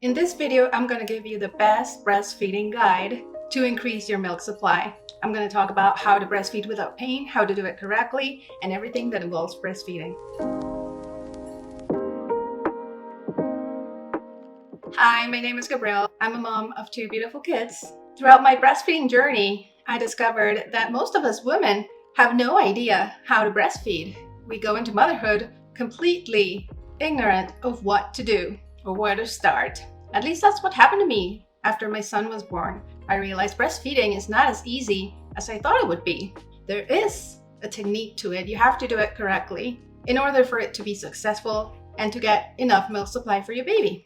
In this video, I'm going to give you the best breastfeeding guide to increase your milk supply. I'm going to talk about how to breastfeed without pain, how to do it correctly, and everything that involves breastfeeding. Hi, my name is Gabrielle. I'm a mom of two beautiful kids. Throughout my breastfeeding journey, I discovered that most of us women have no idea how to breastfeed. We go into motherhood completely ignorant of what to do or where to start. At least that's what happened to me after my son was born. I realized breastfeeding is not as easy as I thought it would be. There is a technique to it. You have to do it correctly in order for it to be successful and to get enough milk supply for your baby.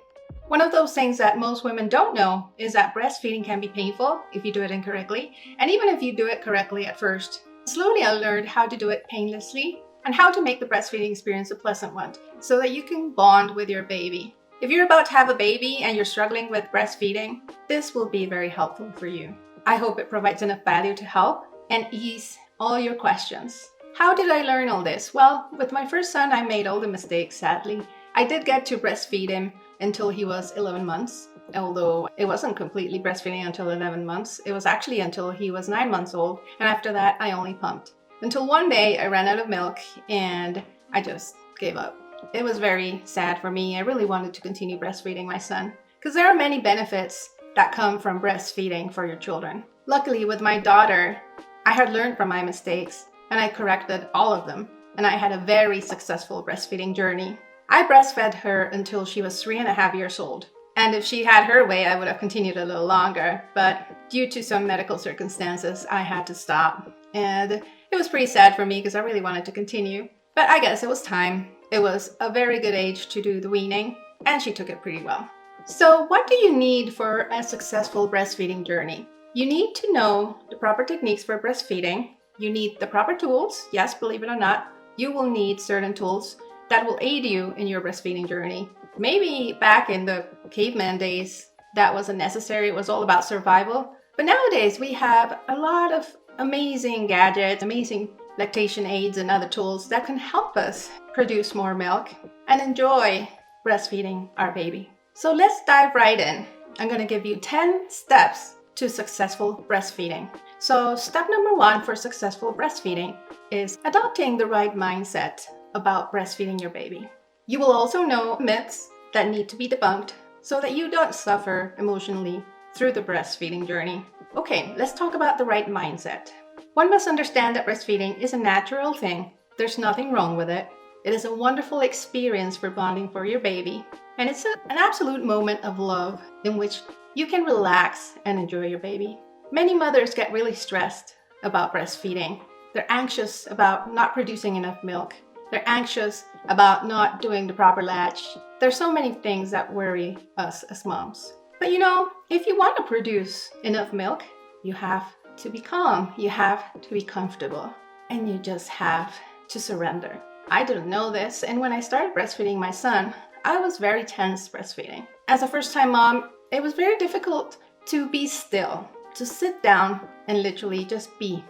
One of those things that most women don't know is that breastfeeding can be painful if you do it incorrectly. And even if you do it correctly at first, slowly I learned how to do it painlessly and how to make the breastfeeding experience a pleasant one so that you can bond with your baby. If you're about to have a baby and you're struggling with breastfeeding, this will be very helpful for you. I hope it provides enough value to help and ease all your questions. How did I learn all this? Well, with my first son, I made all the mistakes, sadly. I did get to breastfeed him until he was 11 months, although it wasn't completely breastfeeding until 11 months. It was actually until he was 9 months old, and after that, I only pumped. Until one day, I ran out of milk and I just gave up. It was very sad for me. I really wanted to continue breastfeeding my son because there are many benefits that come from breastfeeding for your children. Luckily, with my daughter, I had learned from my mistakes and I corrected all of them, and I had a very successful breastfeeding journey. I breastfed her until she was 3.5 years old. And if she had her way, I would have continued a little longer, but due to some medical circumstances, I had to stop. And it was pretty sad for me because I really wanted to continue, but I guess it was time. It was a very good age to do the weaning, and she took it pretty well. So what do you need for a successful breastfeeding journey? You need to know the proper techniques for breastfeeding. You need the proper tools. Yes, believe it or not, you will need certain tools that will aid you in your breastfeeding journey. Maybe back in the caveman days, that wasn't necessary. It was all about survival. But nowadays, we have a lot of amazing gadgets, amazing lactation aids and other tools that can help us produce more milk and enjoy breastfeeding our baby. So let's dive right in. I'm going to give you 10 steps to successful breastfeeding. So step number 1 for successful breastfeeding is adopting the right mindset about breastfeeding your baby. You will also know myths that need to be debunked so that you don't suffer emotionally through the breastfeeding journey. Okay, let's talk about the right mindset. One must understand that breastfeeding is a natural thing. There's nothing wrong with it. It is a wonderful experience for bonding for your baby. And it's an absolute moment of love in which you can relax and enjoy your baby. Many mothers get really stressed about breastfeeding. They're anxious about not producing enough milk. They're anxious about not doing the proper latch. There's so many things that worry us as moms. But if you want to produce enough milk, you have to be calm, you have to be comfortable, and you just have to surrender. I didn't know this, and when I started breastfeeding my son, I was very tense breastfeeding. As a first-time mom, it was very difficult to be still, to sit down and literally just be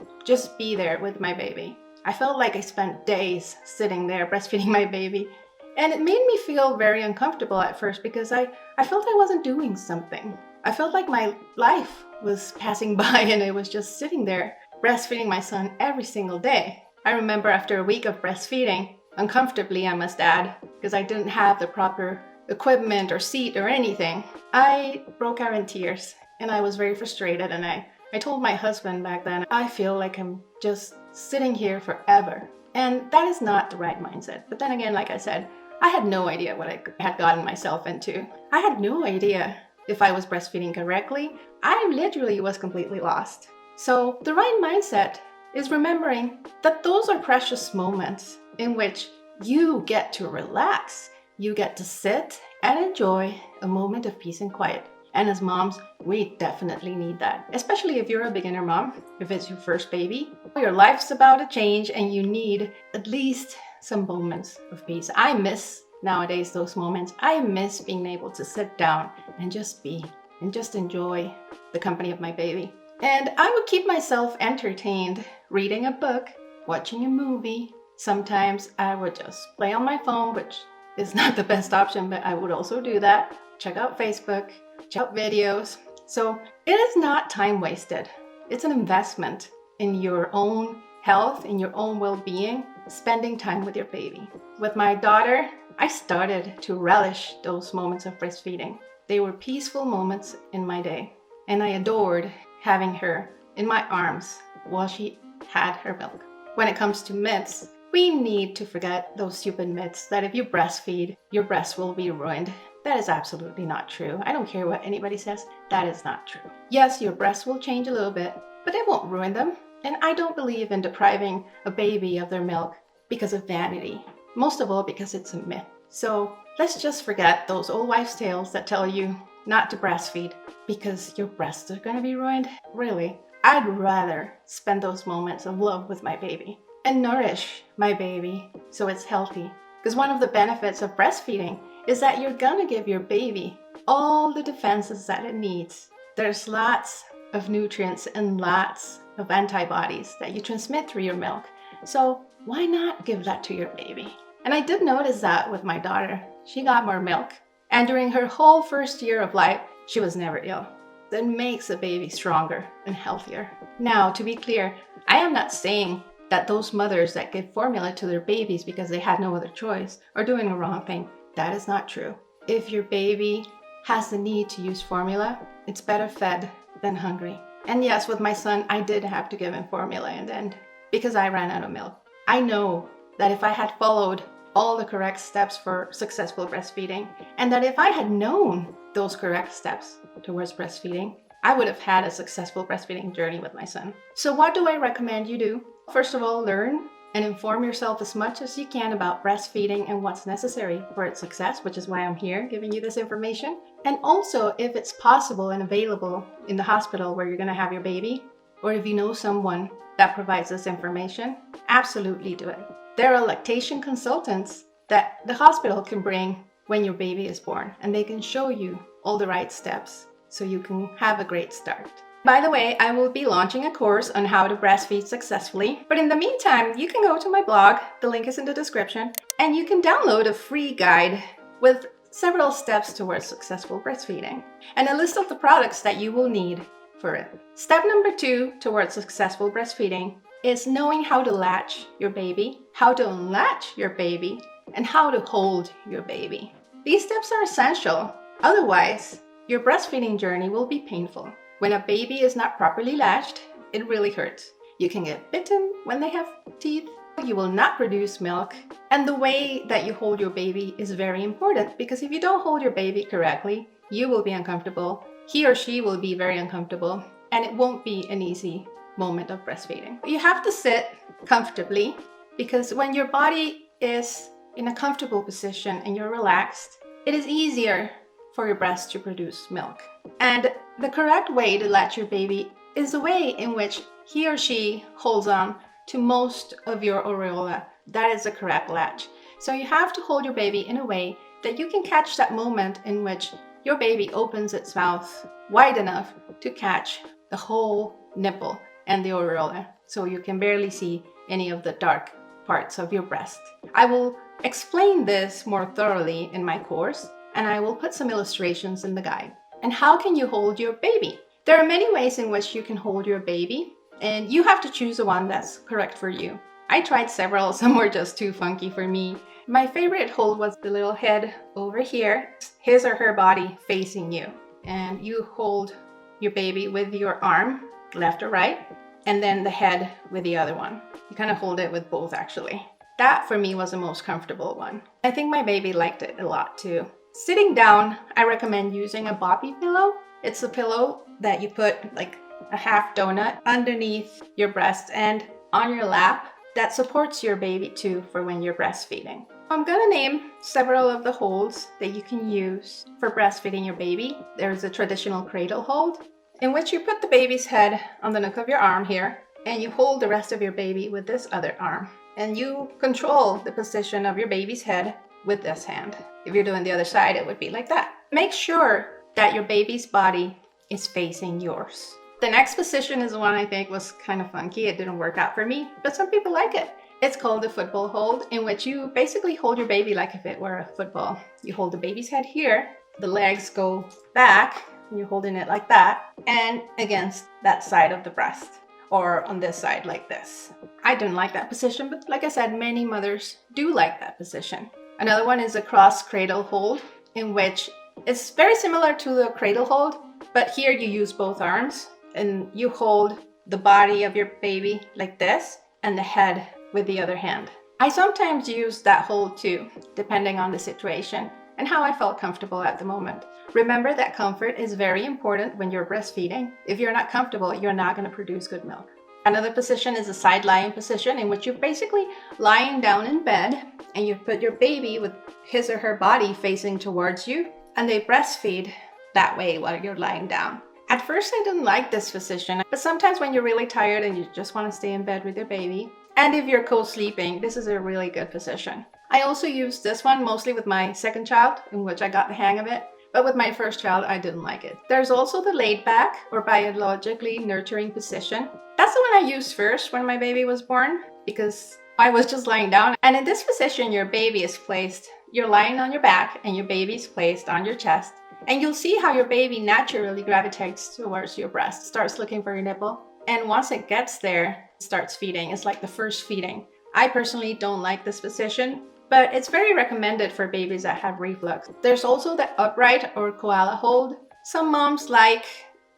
there with my baby. I felt like I spent days sitting there breastfeeding my baby, and it made me feel very uncomfortable at first because I felt I wasn't doing something. I felt like my life was passing by and I was just sitting there breastfeeding my son every single day. I remember after a week of breastfeeding, uncomfortably I must add, because I didn't have the proper equipment or seat or anything, I broke out in tears and I was very frustrated, and I told my husband back then, I feel like I'm just sitting here forever. And that is not the right mindset. But then again, like I said, I had no idea what I had gotten myself into. I had no idea if I was breastfeeding correctly. I literally was completely lost. So the right mindset is remembering that those are precious moments in which you get to relax. You get to sit and enjoy a moment of peace and quiet. And as moms, we definitely need that, especially if you're a beginner mom, if it's your first baby. Your life's about to change and you need at least some moments of peace. I miss nowadays those moments. I miss being able to sit down and just be and just enjoy the company of my baby. And I would keep myself entertained reading a book, watching a movie. Sometimes I would just play on my phone, which is not the best option, but I would also do that. check out Facebook, check out videos. So it is not time wasted. It's an investment in your own health, in your own well-being, spending time with your baby. With my daughter, I started to relish those moments of breastfeeding. They were peaceful moments in my day, and I adored having her in my arms while she had her milk. When it comes to myths, we need to forget those stupid myths that if you breastfeed, your breast will be ruined. That is absolutely not true. I don't care what anybody says, that is not true. Yes, your breasts will change a little bit, but it won't ruin them. And I don't believe in depriving a baby of their milk because of vanity. Most of all because it's a myth. So let's just forget those old wives' tales that tell you not to breastfeed because your breasts are going to be ruined. Really, I'd rather spend those moments of love with my baby and nourish my baby so it's healthy. Because one of the benefits of breastfeeding is that you're going to give your baby all the defenses that it needs. There's lots of nutrients and lots of antibodies that you transmit through your milk. So why not give that to your baby? And I did notice that with my daughter. She got more milk. And during her whole first year of life, she was never ill. That makes a baby stronger and healthier. Now, to be clear, I am not saying that those mothers that give formula to their babies because they had no other choice are doing the wrong thing. That is not true. If your baby has the need to use formula, it's better fed than hungry. And yes, with my son, I did have to give him formula in the end because I ran out of milk. I know that if I had followed all the correct steps for successful breastfeeding, and that if I had known those correct steps towards breastfeeding, I would have had a successful breastfeeding journey with my son. So what do I recommend you do? First of all, learn and inform yourself as much as you can about breastfeeding and what's necessary for its success, which is why I'm here giving you this information. And also, if it's possible and available in the hospital where you're going to have your baby, or if you know someone that provides this information, absolutely do it. There are lactation consultants that the hospital can bring when your baby is born, and they can show you all the right steps so you can have a great start. By the way, I will be launching a course on how to breastfeed successfully. But in the meantime, you can go to my blog, the link is in the description, and you can download a free guide with several steps towards successful breastfeeding and a list of the products that you will need for it. Step number 2 towards successful breastfeeding is knowing how to latch your baby, how to unlatch your baby, and how to hold your baby. These steps are essential. Otherwise, your breastfeeding journey will be painful. When a baby is not properly latched, it really hurts. You can get bitten when they have teeth. You will not produce milk. And the way that you hold your baby is very important because if you don't hold your baby correctly, you will be uncomfortable. He or she will be very uncomfortable, and it won't be an easy moment of breastfeeding. You have to sit comfortably because when your body is in a comfortable position and you're relaxed, it is easier for your breast to produce milk. And the correct way to latch your baby is the way in which he or she holds on to most of your areola. That is the correct latch. So you have to hold your baby in a way that you can catch that moment in which your baby opens its mouth wide enough to catch the whole nipple and the areola, so you can barely see any of the dark parts of your breast. I will explain this more thoroughly in my course, and I will put some illustrations in the guide. And how can you hold your baby? There are many ways in which you can hold your baby, and you have to choose the one that's correct for you. I tried several, some were just too funky for me. My favorite hold was the little head over here, his or her body facing you. And you hold your baby with your arm, left or right, and then the head with the other one. You kind of hold it with both actually. That for me was the most comfortable one. I think my baby liked it a lot too. Sitting down, I recommend using a boppy pillow. It's a pillow that you put like a half donut underneath your breast and on your lap that supports your baby too for when you're breastfeeding. I'm gonna name several of the holds that you can use for breastfeeding your baby. There's a traditional cradle hold in which you put the baby's head on the nook of your arm here and you hold the rest of your baby with this other arm. And you control the position of your baby's head with this hand. If you're doing the other side, it would be like that. Make sure that your baby's body is facing yours. The next position is the one I think was kind of funky. It didn't work out for me, but some people like it. It's called the football hold, in which you basically hold your baby like if it were a football. You hold the baby's head here, the legs go back, you're holding it like that, and against that side of the breast, or on this side like this. I didn't like that position, but like I said, many mothers do like that position. Another one is a cross cradle hold, in which it's very similar to the cradle hold, but here you use both arms and you hold the body of your baby like this and the head with the other hand. I sometimes use that hold too, depending on the situation and how I felt comfortable at the moment. Remember that comfort is very important when you're breastfeeding. If you're not comfortable, you're not going to produce good milk. Another position is a side lying position, in which you're basically lying down in bed and you put your baby with his or her body facing towards you, and they breastfeed that way while you're lying down. At first, I didn't like this position, but sometimes when you're really tired and you just want to stay in bed with your baby, and if you're co-sleeping, this is a really good position. I also use this one mostly with my second child, in which I got the hang of it. But with my first child, I didn't like it. There's also the laid back or biologically nurturing position. That's the one I used first when my baby was born, because I was just lying down. And in this position, your baby is placed, you're lying on your back and your baby's placed on your chest. And you'll see how your baby naturally gravitates towards your breast, starts looking for your nipple. And once it gets there, it starts feeding. It's like the first feeding. I personally don't like this position, but it's very recommended for babies that have reflux. There's also the upright or koala hold. Some moms like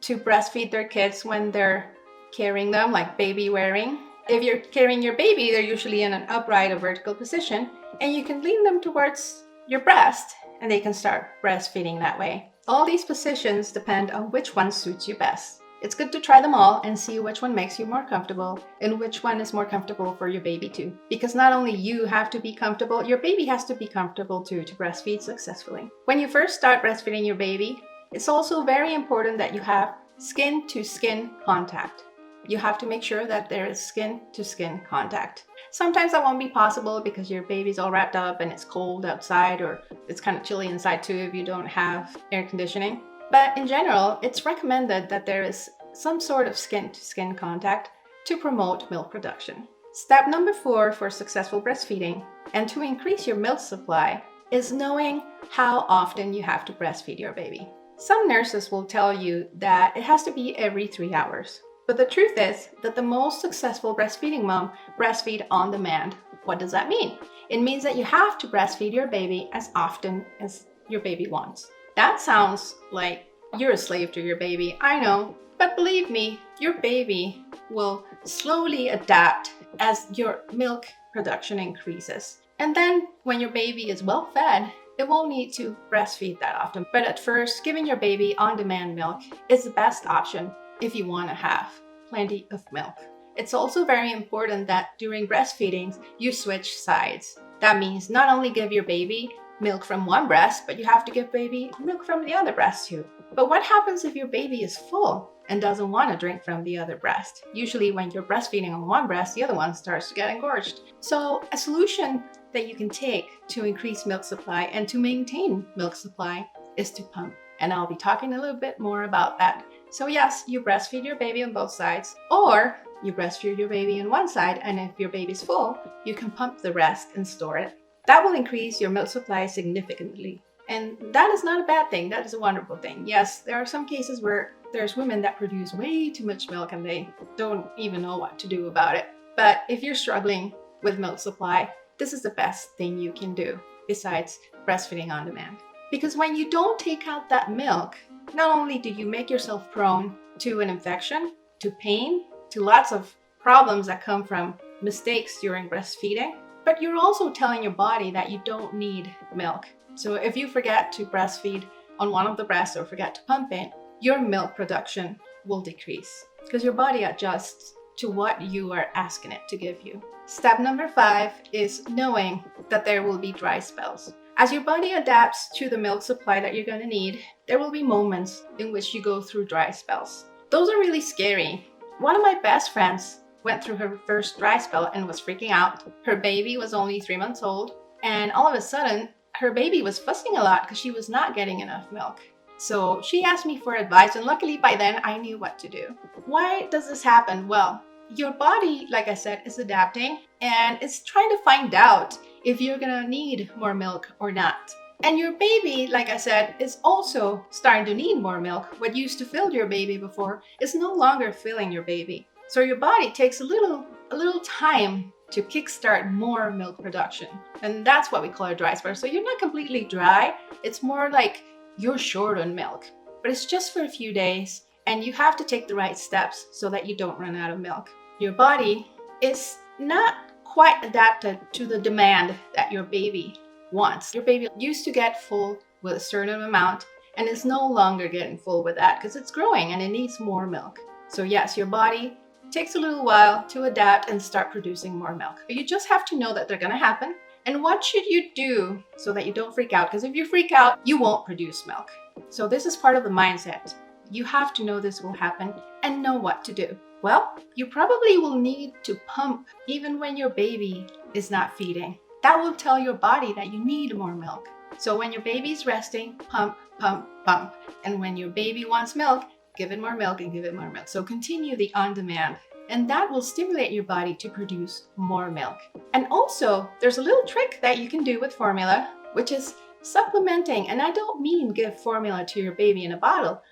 to breastfeed their kids when they're carrying them, like baby wearing. If you're carrying your baby, they're usually in an upright or vertical position, and you can lean them towards your breast and they can start breastfeeding that way. All these positions depend on which one suits you best. It's good to try them all and see which one makes you more comfortable and which one is more comfortable for your baby too. Because not only you have to be comfortable, your baby has to be comfortable too to breastfeed successfully. When you first start breastfeeding your baby, it's also very important that you have skin to skin contact. You have to make sure that there is skin to skin contact. Sometimes that won't be possible because your baby's all wrapped up and it's cold outside, or it's kind of chilly inside too if you don't have air conditioning. But in general, it's recommended that there is some sort of skin-to-skin contact to promote milk production. Step number 4 for successful breastfeeding and to increase your milk supply is knowing how often you have to breastfeed your baby. Some nurses will tell you that it has to be every 3 hours. But the truth is that the most successful breastfeeding mom breastfeed on demand. What does that mean? It means that you have to breastfeed your baby as often as your baby wants. That sounds like you're a slave to your baby, I know, but believe me, your baby will slowly adapt as your milk production increases. And then when your baby is well fed, it won't need to breastfeed that often. But at first, giving your baby on-demand milk is the best option if you want to have plenty of milk. It's also very important that during breastfeedings, you switch sides. That means not only give your baby milk from one breast, but you have to give baby milk from the other breast too. But what happens if your baby is full and doesn't want to drink from the other breast? Usually when you're breastfeeding on one breast, the other one starts to get engorged. So a solution that you can take to increase milk supply and to maintain milk supply is to pump. And I'll be talking a little bit more about that. So yes, you breastfeed your baby on both sides, or you breastfeed your baby on one side, and if your baby's full, you can pump the rest and store it. That will increase your milk supply significantly. And that is not a bad thing, that is a wonderful thing. Yes, there are some cases where there's women that produce way too much milk and they don't even know what to do about it. But if you're struggling with milk supply, this is the best thing you can do besides breastfeeding on demand. Because when you don't take out that milk, not only do you make yourself prone to an infection, to pain, to lots of problems that come from mistakes during breastfeeding, but you're also telling your body that you don't need milk. So if you forget to breastfeed on one of the breasts or forget to pump it, your milk production will decrease because your body adjusts to what you are asking it to give you. Step number 5 is knowing that there will be dry spells. As your body adapts to the milk supply that you're going to need, there will be moments in which you go through dry spells. Those are really scary. One of my best friends went through her first dry spell and was freaking out. Her baby was only 3 months old, and all of a sudden, her baby was fussing a lot because she was not getting enough milk. So she asked me for advice, and luckily by then I knew what to do. Why does this happen? Well, your body, like I said, is adapting and it's trying to find out if you're gonna need more milk or not. And your baby, like I said, is also starting to need more milk. What used to fill your baby before is no longer filling your baby. So your body takes a little time to kickstart more milk production. And that's what we call a dry spell. So you're not completely dry. It's more like you're short on milk, but it's just for a few days, and you have to take the right steps so that you don't run out of milk. Your body is not quite adapted to the demand that your baby wants. Your baby used to get full with a certain amount and is no longer getting full with that because it's growing and it needs more milk. So yes, your body takes a little while to adapt and start producing more milk. But you just have to know that they're going to happen. And what should you do so that you don't freak out? Because if you freak out, you won't produce milk. So this is part of the mindset. You have to know this will happen and know what to do. Well, you probably will need to pump even when your baby is not feeding. That will tell your body that you need more milk. So when your baby's resting, pump, pump, pump. And when your baby wants milk, give it more milk and give it more milk. So continue the on-demand. And that will stimulate your body to produce more milk. And also, there's a little trick that you can do with formula, which is supplementing. And I don't mean give formula to your baby in a bottle.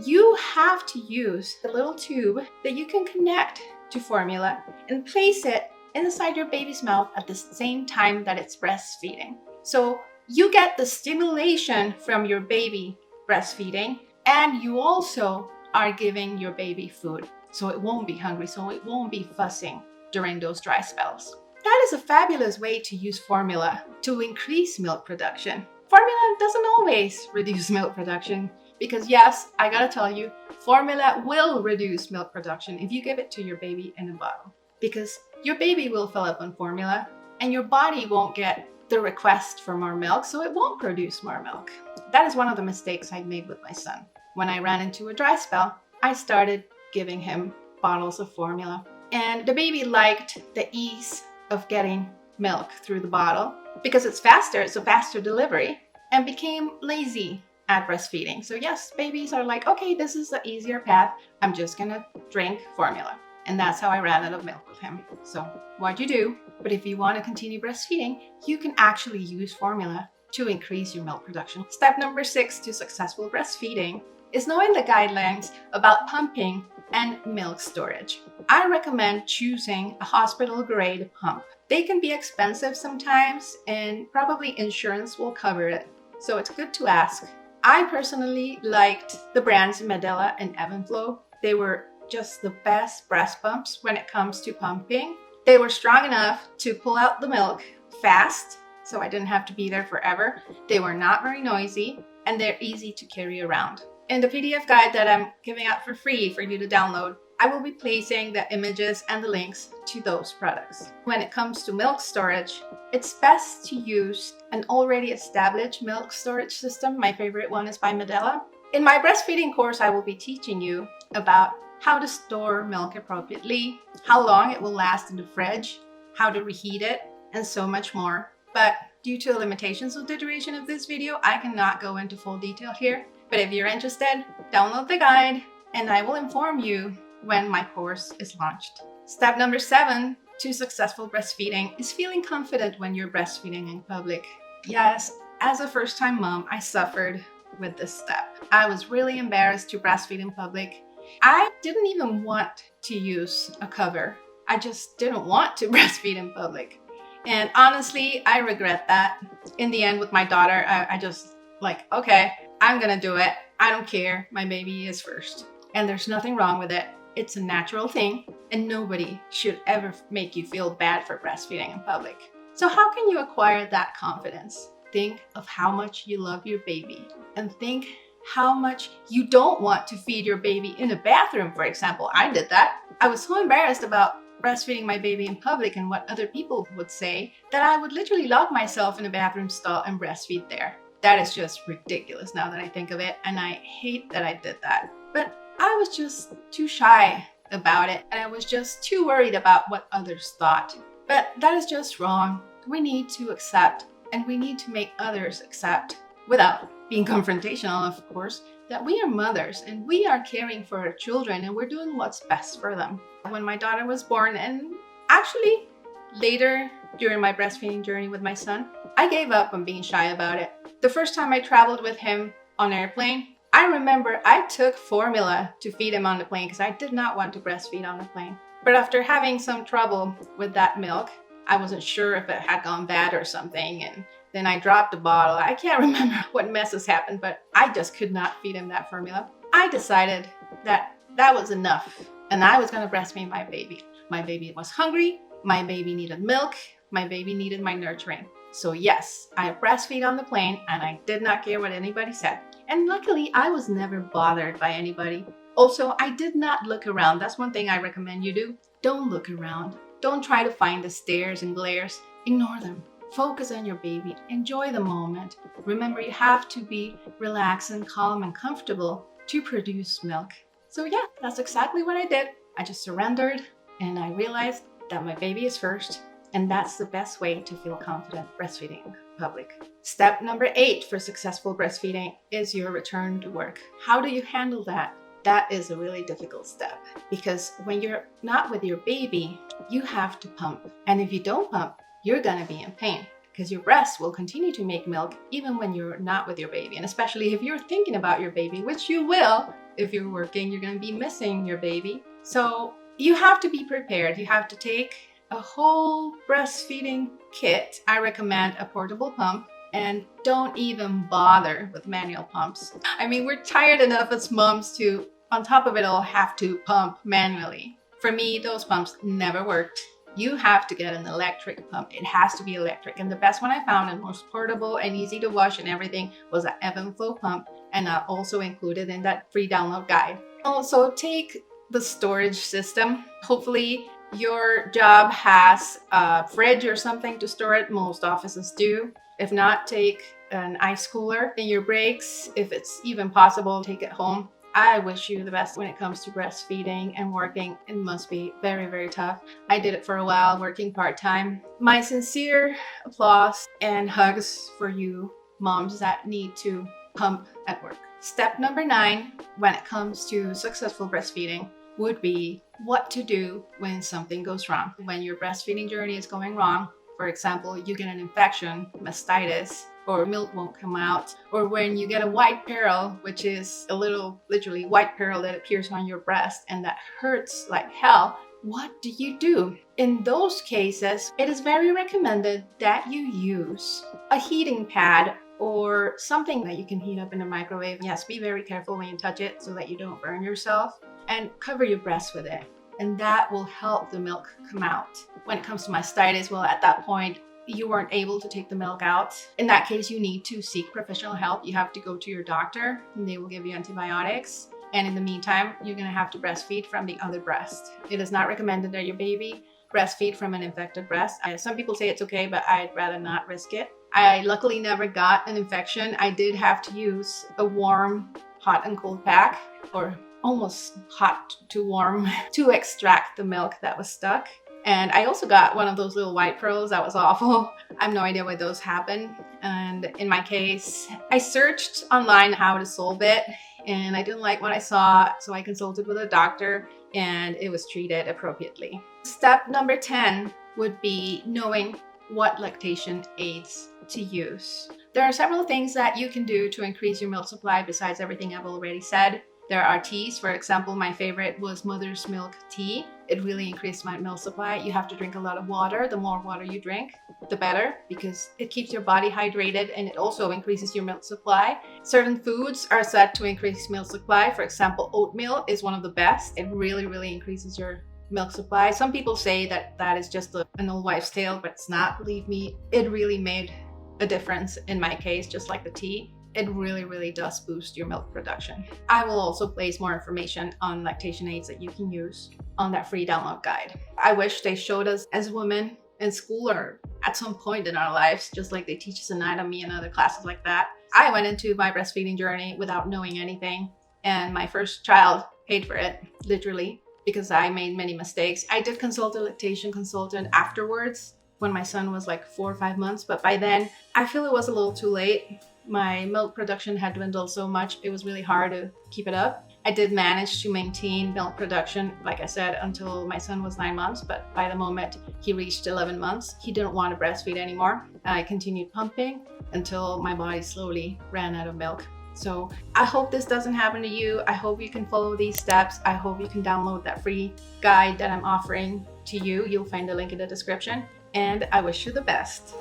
You have to use the little tube that you can connect to formula and place it inside your baby's mouth at the same time that it's breastfeeding. So you get the stimulation from your baby breastfeeding, and you also are giving your baby food. So it won't be hungry, so it won't be fussing during those dry spells. That is a fabulous way to use formula to increase milk production. Formula doesn't always reduce milk production because yes, I gotta tell you, formula will reduce milk production if you give it to your baby in a bottle. Because your baby will fill up on formula and your body won't get the request for more milk, so it won't produce more milk. That is one of the mistakes I made with my son. When I ran into a dry spell, I started giving him bottles of formula. And the baby liked the ease of getting milk through the bottle because it's faster, it's a faster delivery, and became lazy at breastfeeding. So yes, babies are like, okay, this is the easier path. I'm just gonna drink formula. And that's how I ran out of milk with him. So what you do, but if you want to continue breastfeeding, you can actually use formula to increase your milk production. Step number 6 to successful breastfeeding is knowing the guidelines about pumping and milk storage. I recommend choosing a hospital grade pump. They can be expensive sometimes and probably insurance will cover it. So it's good to ask. I personally liked the brands Medela and Evenflow. They were just the best breast pumps when it comes to pumping. They were strong enough to pull out the milk fast, so I didn't have to be there forever. They were not very noisy, and they're easy to carry around. In the PDF guide that I'm giving out for free for you to download, I will be placing the images and the links to those products. When it comes to milk storage, it's best to use an already established milk storage system. My favorite one is by Medela. In my breastfeeding course, I will be teaching you about how to store milk appropriately, how long it will last in the fridge, how to reheat it, and so much more. But due to the limitations of the duration of this video, I cannot go into full detail here. But if you're interested, download the guide and I will inform you when my course is launched. Step number 7 to successful breastfeeding is feeling confident when you're breastfeeding in public. Yes, as a first-time mom, I suffered with this step. I was really embarrassed to breastfeed in public. I didn't even want to use a cover. I just didn't want to breastfeed in public. And honestly, I regret that. In the end with my daughter, I just like, okay, I'm gonna do it. I don't care. My baby is first. And there's nothing wrong with it. It's a natural thing and nobody should ever make you feel bad for breastfeeding in public. So how can you acquire that confidence? Think of how much you love your baby and think how much you don't want to feed your baby in a bathroom, for example. I did that. I was so embarrassed about breastfeeding my baby in public and what other people would say that I would literally lock myself in a bathroom stall and breastfeed there. That is just ridiculous now that I think of it, and I hate that I did that. But I was just too shy about it, and I was just too worried about what others thought. But that is just wrong. We need to accept, and we need to make others accept, without being confrontational, of course, that we are mothers and we are caring for our children and we're doing what's best for them. When my daughter was born, and actually later during my breastfeeding journey with my son, I gave up on being shy about it. The first time I traveled with him on an airplane, I remember I took formula to feed him on the plane because I did not want to breastfeed on the plane. But after having some trouble with that milk, I wasn't sure if it had gone bad or something, and then I dropped the bottle. I can't remember what messes happened, but I just could not feed him that formula. I decided that that was enough, and I was going to breastfeed my baby. My baby was hungry, my baby needed milk, my baby needed my nurturing. So yes, I breastfeed on the plane, and I did not care what anybody said. And luckily, I was never bothered by anybody. Also, I did not look around. That's one thing I recommend you do. Don't look around. Don't try to find the stares and glares. Ignore them. Focus on your baby. Enjoy the moment. Remember, you have to be relaxed and calm and comfortable to produce milk. So yeah, that's exactly what I did. I just surrendered, and I realized that my baby is first, and that's the best way to feel confident breastfeeding in public. Step number 8 for successful breastfeeding is your return to work. How do you handle that? That is a really difficult step because when you're not with your baby, you have to pump. And if you don't pump, you're gonna be in pain because your breast will continue to make milk even when you're not with your baby. And especially if you're thinking about your baby, which you will, if you're working, you're gonna be missing your baby. So you have to be prepared. You have to take a whole breastfeeding kit. I recommend a portable pump, and don't even bother with manual pumps. I mean, we're tired enough as moms to, on top of it all, have to pump manually. For me, those pumps never worked. You have to get an electric pump. It has to be electric. And the best one I found and most portable and easy to wash and everything was an ebb and flow pump. And I also included in that free download guide. Also, take the storage system. Hopefully, your job has a fridge or something to store it. Most offices do. If not, take an ice cooler in your breaks. If it's even possible, take it home. I wish you the best when it comes to breastfeeding and working. It must be very, very tough. I did it for a while, working part-time. My sincere applause and hugs for you moms that need to pump at work. Step number 9, when it comes to successful breastfeeding, would be what to do when something goes wrong. When your breastfeeding journey is going wrong, for example, you get an infection, mastitis, or milk won't come out, or when you get a white pearl, which is a little, literally white pearl that appears on your breast and that hurts like hell, what do you do? In those cases, it is very recommended that you use a heating pad or something that you can heat up in a microwave. Yes, be very careful when you touch it so that you don't burn yourself, and cover your breast with it. And that will help the milk come out. When it comes to mastitis, well, at that point, you weren't able to take the milk out. In that case, you need to seek professional help. You have to go to your doctor and they will give you antibiotics. And in the meantime, you're gonna have to breastfeed from the other breast. It is not recommended that your baby breastfeed from an infected breast. Some people say it's okay, but I'd rather not risk it. I luckily never got an infection. I did have to use a warm, hot and cold pack, or almost hot to warm, to extract the milk that was stuck. And I also got one of those little white pearls. That was awful. I have no idea why those happen. And in my case, I searched online how to solve it, and I didn't like what I saw, so I consulted with a doctor and it was treated appropriately. Step number 10 would be knowing what lactation aids to use. There are several things that you can do to increase your milk supply besides everything I've already said. There are teas. For example, my favorite was mother's milk tea. It really increased my milk supply. You have to drink a lot of water. The more water you drink, the better, because it keeps your body hydrated and it also increases your milk supply. Certain foods are said to increase milk supply. For example, oatmeal is one of the best. It really, really increases your milk supply. Some people say that that is just an old wives' tale, but it's not. Believe me, it really made a difference in my case, just like the tea. It really, really does boost your milk production. I will also place more information on lactation aids that you can use on that free download guide. I wish they showed us as women in school or at some point in our lives, just like they teach us anatomy and other classes like that. I went into my breastfeeding journey without knowing anything, and my first child paid for it, literally, because I made many mistakes. I did consult a lactation consultant afterwards when my son was like 4 or 5 months, but by then I feel it was a little too late. My milk production had dwindled so much, it was really hard to keep it up. I did manage to maintain milk production, like I said, until my son was 9 months. But by the moment he reached 11 months, he didn't want to breastfeed anymore. I continued pumping until my body slowly ran out of milk. So I hope this doesn't happen to you. I hope you can follow these steps. I hope you can download that free guide that I'm offering to you. You'll find the link in the description. And I wish you the best.